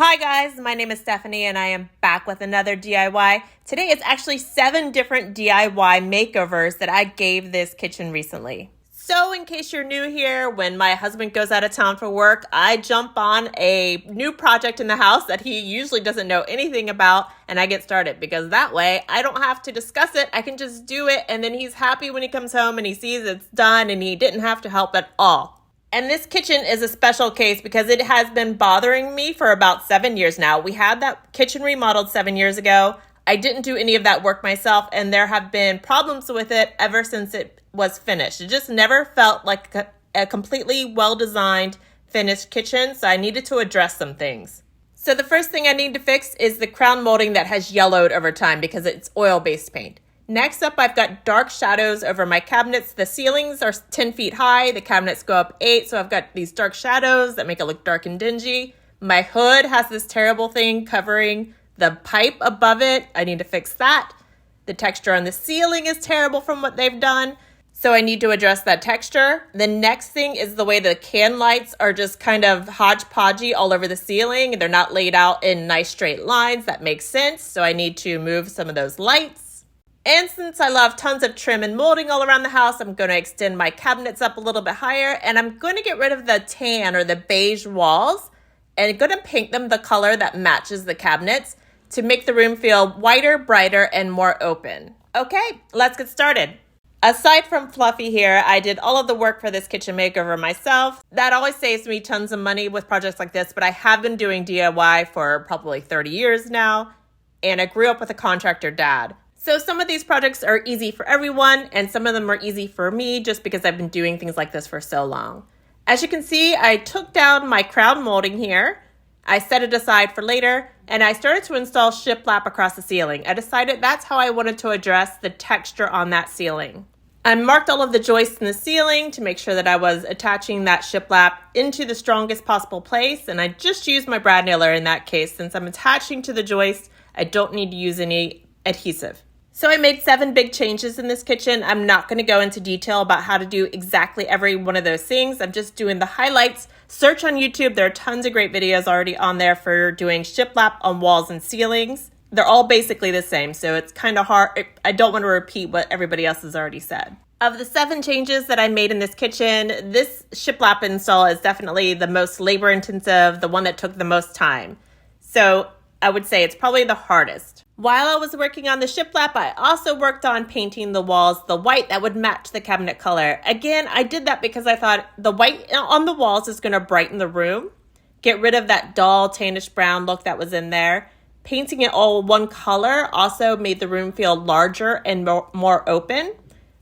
Hi guys, my name is Stephanie and I am back with another DIY. Today it's actually 7 different DIY makeovers that I gave this kitchen recently. So in case you're new here, when my husband goes out of town for work, I jump on a new project in the house that he usually doesn't know anything about and I get started because that way I don't have to discuss it. I can just do it and then he's happy when he comes home and he sees it's done and he didn't have to help at all. And this kitchen is a special case because it has been bothering me for about 7 years now. We had that kitchen remodeled 7 years ago. I didn't do any of that work myself, and there have been problems with it ever since it was finished. It just never felt like a completely well-designed, finished kitchen, so I needed to address some things. So the first thing I need to fix is the crown molding that has yellowed over time because it's oil-based paint. Next up, I've got dark shadows over my cabinets. The ceilings are 10 feet high. The cabinets go up 8, so I've got these dark shadows that make it look dark and dingy. My hood has this terrible thing covering the pipe above it. I need to fix that. The texture on the ceiling is terrible from what they've done, so I need to address that texture. The next thing is the way the can lights are just kind of hodgepodgey all over the ceiling. They're not laid out in nice straight lines. That makes sense, so I need to move some of those lights. And since I love tons of trim and molding all around the house, I'm going to extend my cabinets up a little bit higher, and I'm going to get rid of the tan or the beige walls and I'm going to paint them the color that matches the cabinets to make the room feel whiter, brighter, and more open. Okay, let's get started. Aside from Fluffy here, I did all of the work for this kitchen makeover myself. That always saves me tons of money with projects like this, but I have been doing DIY for probably 30 years now, and I grew up with a contractor dad. So some of these projects are easy for everyone, and some of them are easy for me just because I've been doing things like this for so long. As you can see, I took down my crown molding here. I set it aside for later, and I started to install shiplap across the ceiling. I decided that's how I wanted to address the texture on that ceiling. I marked all of the joists in the ceiling to make sure that I was attaching that shiplap into the strongest possible place, and I just used my brad nailer in that case. Since I'm attaching to the joist, I don't need to use any adhesive. So I made 7 big changes in this kitchen. I'm not going to go into detail about how to do exactly every one of those things. I'm just doing the highlights. Search on YouTube. There are tons of great videos already on there for doing shiplap on walls and ceilings. They're all basically the same, so it's kind of hard. I don't want to repeat what everybody else has already said. Of the 7 changes that I made in this kitchen, this shiplap install is definitely the most labor intensive, the one that took the most time. So I would say it's probably the hardest. While I was working on the shiplap, I also worked on painting the walls the white that would match the cabinet color. Again, I did that because I thought the white on the walls is going to brighten the room, get rid of that dull tannish brown look that was in there. Painting it all one color also made the room feel larger and more open.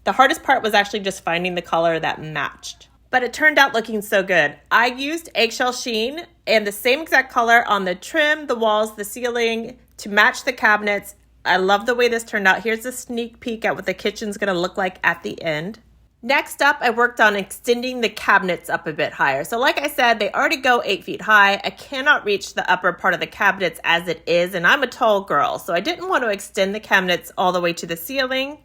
The hardest part was actually just finding the color that matched. But it turned out looking so good. I used eggshell sheen and the same exact color on the trim, the walls, the ceiling to match the cabinets. I love the way this turned out. Here's a sneak peek at what the kitchen's gonna look like at the end. Next up, I worked on extending the cabinets up a bit higher. So like I said, they already go 8 feet high. I cannot reach the upper part of the cabinets as it is, and I'm a tall girl, so I didn't want to extend the cabinets all the way to the ceiling.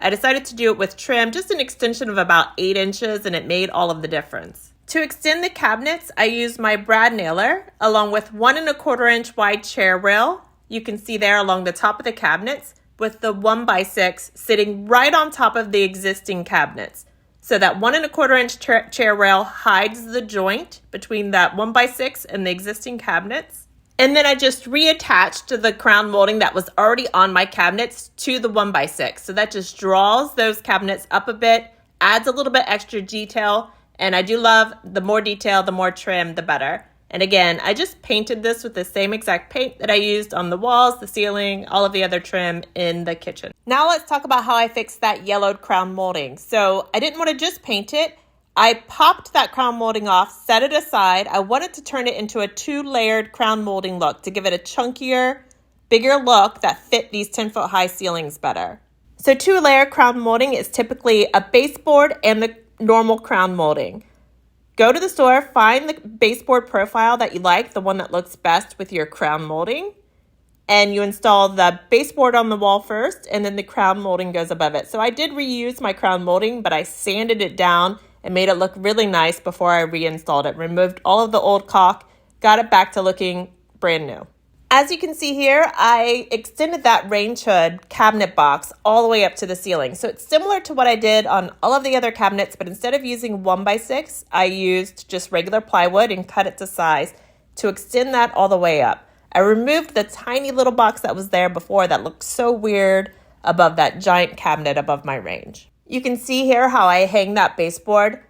I decided to do it with trim, just an extension of about 8 inches, and it made all of the difference. To extend the cabinets, I used my brad nailer along with 1 1/4 inch wide chair rail. You can see there along the top of the cabinets with the 1x6 sitting right on top of the existing cabinets. So that 1 1/4 inch chair rail hides the joint between that 1x6 and the existing cabinets. And then I just reattached the crown molding that was already on my cabinets to the 1x6. So that just draws those cabinets up a bit, adds a little bit extra detail. And I do love the more detail, the more trim, the better. And again, I just painted this with the same exact paint that I used on the walls, the ceiling, all of the other trim in the kitchen. Now let's talk about how I fixed that yellowed crown molding. So I didn't want to just paint it. I popped that crown molding off, set it aside. I wanted to turn it into a 2-layered crown molding look to give it a chunkier, bigger look that fit these 10-foot high ceilings better. So 2-layer crown molding is typically a baseboard and the normal crown molding. Go to the store, find the baseboard profile that you like, the one that looks best with your crown molding, and you install the baseboard on the wall first, and then the crown molding goes above it. So I did reuse my crown molding, but I sanded it down and made it look really nice before I reinstalled it. Removed all of the old caulk, got it back to looking brand new. As you can see here, I extended that range hood cabinet box all the way up to the ceiling. So it's similar to what I did on all of the other cabinets, but instead of using 1x6, I used just regular plywood and cut it to size to extend that all the way up. I removed the tiny little box that was there before that looked so weird above that giant cabinet above my range. You can see here how I hang that baseboard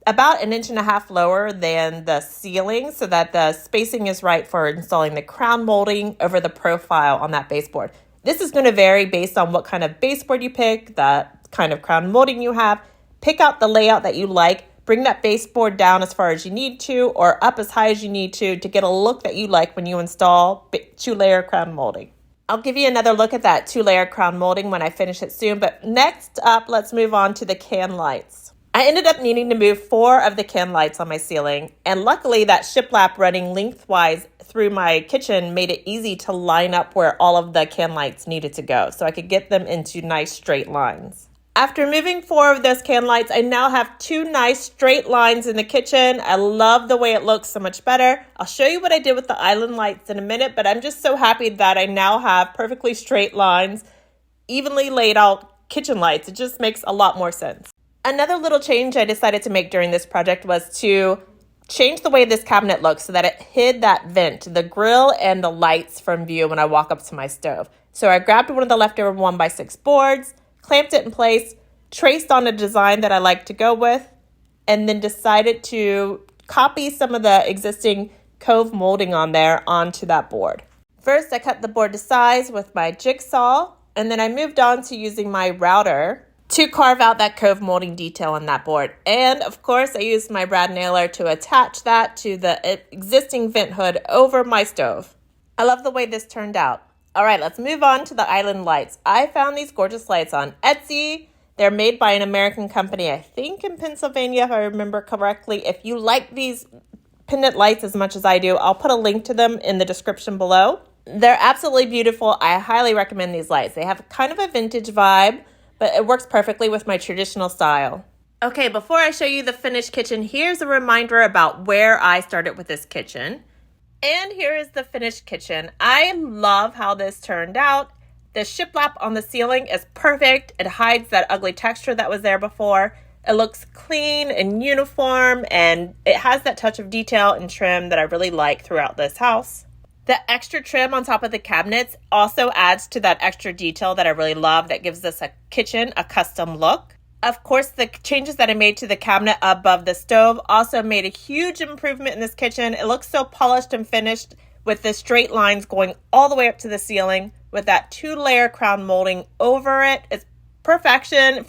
about 1.5 inches lower than the ceiling so that the spacing is right for installing the crown molding over the profile on that baseboard. This is going to vary based on what kind of baseboard you pick, the kind of crown molding you have. Pick out the layout that you like. Bring that baseboard down as far as you need to or up as high as you need to get a look that you like when you install 2-layer crown molding. I'll give you another look at that 2-layer crown molding when I finish it soon, but next up, let's move on to the can lights. I ended up needing to move 4 of the can lights on my ceiling, and luckily that shiplap running lengthwise through my kitchen made it easy to line up where all of the can lights needed to go so I could get them into nice straight lines. After moving 4 of those can lights, I now have 2 nice straight lines in the kitchen. I love the way it looks so much better. I'll show you what I did with the island lights in a minute, but I'm just so happy that I now have perfectly straight lines, evenly laid out kitchen lights. It just makes a lot more sense. Another little change I decided to make during this project was to change the way this cabinet looks so that it hid that vent, the grill and the lights from view when I walk up to my stove. So I grabbed one of the leftover 1x6 boards, clamped it in place, traced on a design that I like to go with, and then decided to copy some of the existing cove molding on there onto that board. First, I cut the board to size with my jigsaw, and then I moved on to using my router to carve out that cove molding detail on that board. And of course, I used my brad nailer to attach that to the existing vent hood over my stove. I love the way this turned out. All right, let's move on to the island lights. I found these gorgeous lights on Etsy. They're made by an American company, I think in Pennsylvania, if I remember correctly. If you like these pendant lights as much as I do, I'll put a link to them in the description below. They're absolutely beautiful. I highly recommend these lights. They have kind of a vintage vibe, but it works perfectly with my traditional style. Okay, before I show you the finished kitchen, here's a reminder about where I started with this kitchen. And here is the finished kitchen. I love how this turned out. The shiplap on the ceiling is perfect. It hides that ugly texture that was there before. It looks clean and uniform, and it has that touch of detail and trim that I really like throughout this house. The extra trim on top of the cabinets also adds to that extra detail that I really love that gives this kitchen a custom look. Of course, the changes that I made to the cabinet above the stove also made a huge improvement in this kitchen. It looks so polished and finished with the straight lines going all the way up to the ceiling with that 2-layer crown molding over it. It's perfection.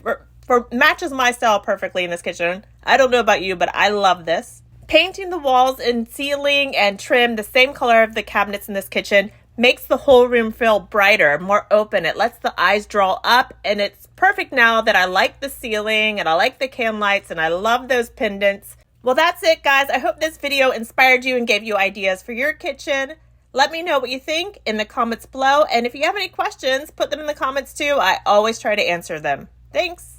Matches my style perfectly in this kitchen. I don't know about you, but I love this. Painting the walls and ceiling and trim the same color of the cabinets in this kitchen makes the whole room feel brighter, more open. It lets the eyes draw up, and it's perfect now that I like the ceiling and I like the can lights and I love those pendants. Well, that's it, guys. I hope this video inspired you and gave you ideas for your kitchen. Let me know what you think in the comments below, and if you have any questions, put them in the comments too. I always try to answer them. Thanks.